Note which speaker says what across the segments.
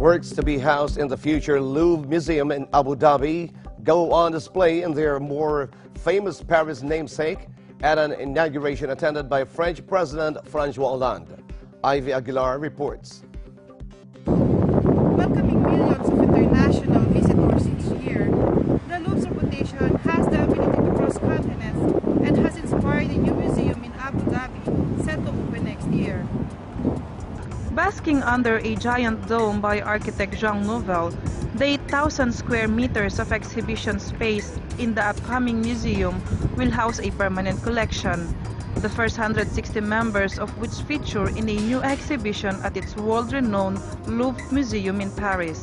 Speaker 1: Works to be housed in the future Louvre Museum in Abu Dhabi go on display in their more famous Paris namesake at an inauguration attended by French President François Hollande. Ivy Aguilar reports.
Speaker 2: Welcoming millions of international visitors each year, the Louvre's reputation has the ability to cross continents and has inspired a new museum in Abu Dhabi set to open next year.
Speaker 3: Basking under a giant dome by architect Jean Nouvel, the 8,000 square meters of exhibition space in the upcoming museum will house a permanent collection, the first 160 members of which feature in a new exhibition at its world-renowned Louvre Museum in Paris.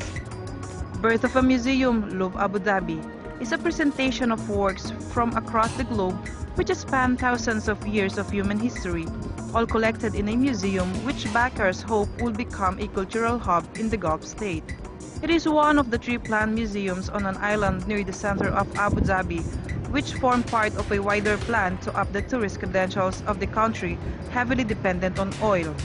Speaker 3: Birth of a Museum, Louvre Abu Dhabi, is a presentation of works from across the globe which span thousands of years of human history, all collected in a museum which backers hope will become a cultural hub in the Gulf state. It is one of the 3 planned museums on an island near the center of Abu Dhabi, which form part of a wider plan to up the tourist credentials of the country heavily dependent on oil.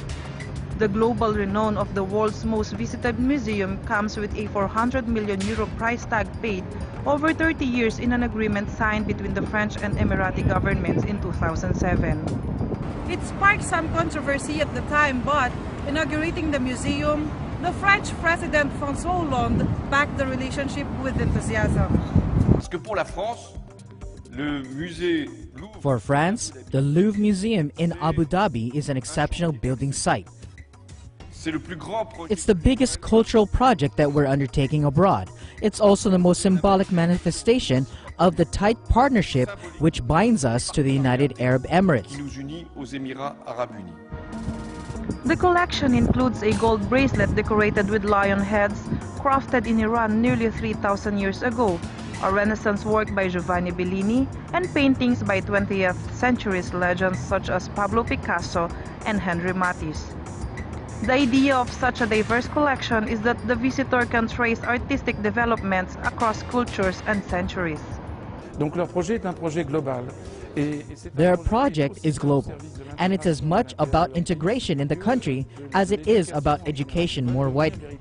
Speaker 3: The global renown of the world's most visited museum comes with a €400 million price tag paid over 30 years in an agreement signed between the French and Emirati governments in 2007.
Speaker 2: It sparked some controversy at the time, but inaugurating the museum, the French President François Hollande backed the relationship with enthusiasm.
Speaker 4: For France, the Louvre Museum in Abu Dhabi is an exceptional building site. It's the biggest cultural project that we're undertaking abroad. It's also the most symbolic manifestation of the tight partnership which binds us to the United Arab Emirates.
Speaker 3: The collection includes a gold bracelet decorated with lion heads, crafted in Iran nearly 3,000 years ago, a Renaissance work by Giovanni Bellini, and paintings by 20th century legends such as Pablo Picasso and Henri Matisse. The idea of such a diverse collection is that the visitor can trace artistic developments across cultures and centuries.
Speaker 4: Their project is global, and it's as much about integration in the country as it is about education more widely.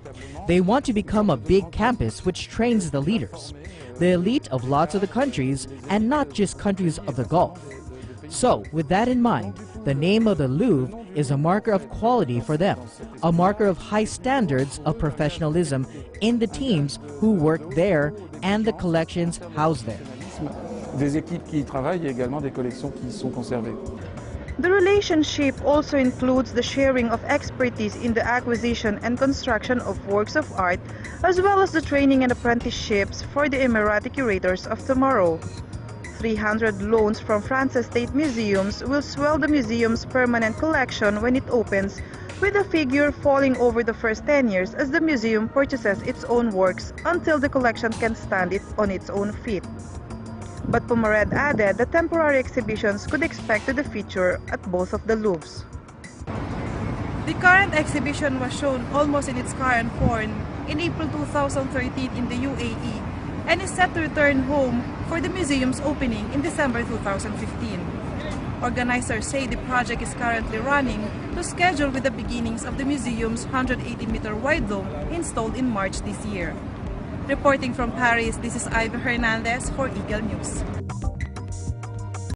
Speaker 4: They want to become a big campus which trains the leaders, the elite of lots of the countries, and not just countries of the Gulf. So, with that in mind, the name of the Louvre is a marker of quality for them, a marker of high standards of professionalism in the teams who work there and the collections housed there.
Speaker 3: The relationship also includes the sharing of expertise in the acquisition and construction of works of art, as well as the training and apprenticeships for the Emirati curators of tomorrow. 300 loans from France's state museums will swell the museum's permanent collection when it opens, with the figure falling over the first 10 years as the museum purchases its own works until the collection can stand it on its own feet. But Pomared added that temporary exhibitions could expect to feature at both of the Louvres.
Speaker 2: The current exhibition was shown almost in its current form in April 2013 in the UAE and is set to return home for the museum's opening in December 2015. Organizers say the project is currently running to schedule with the beginnings of the museum's 180-meter wide dome installed in March this year. Reporting from Paris, this is Ivy Hernandez for Eagle News.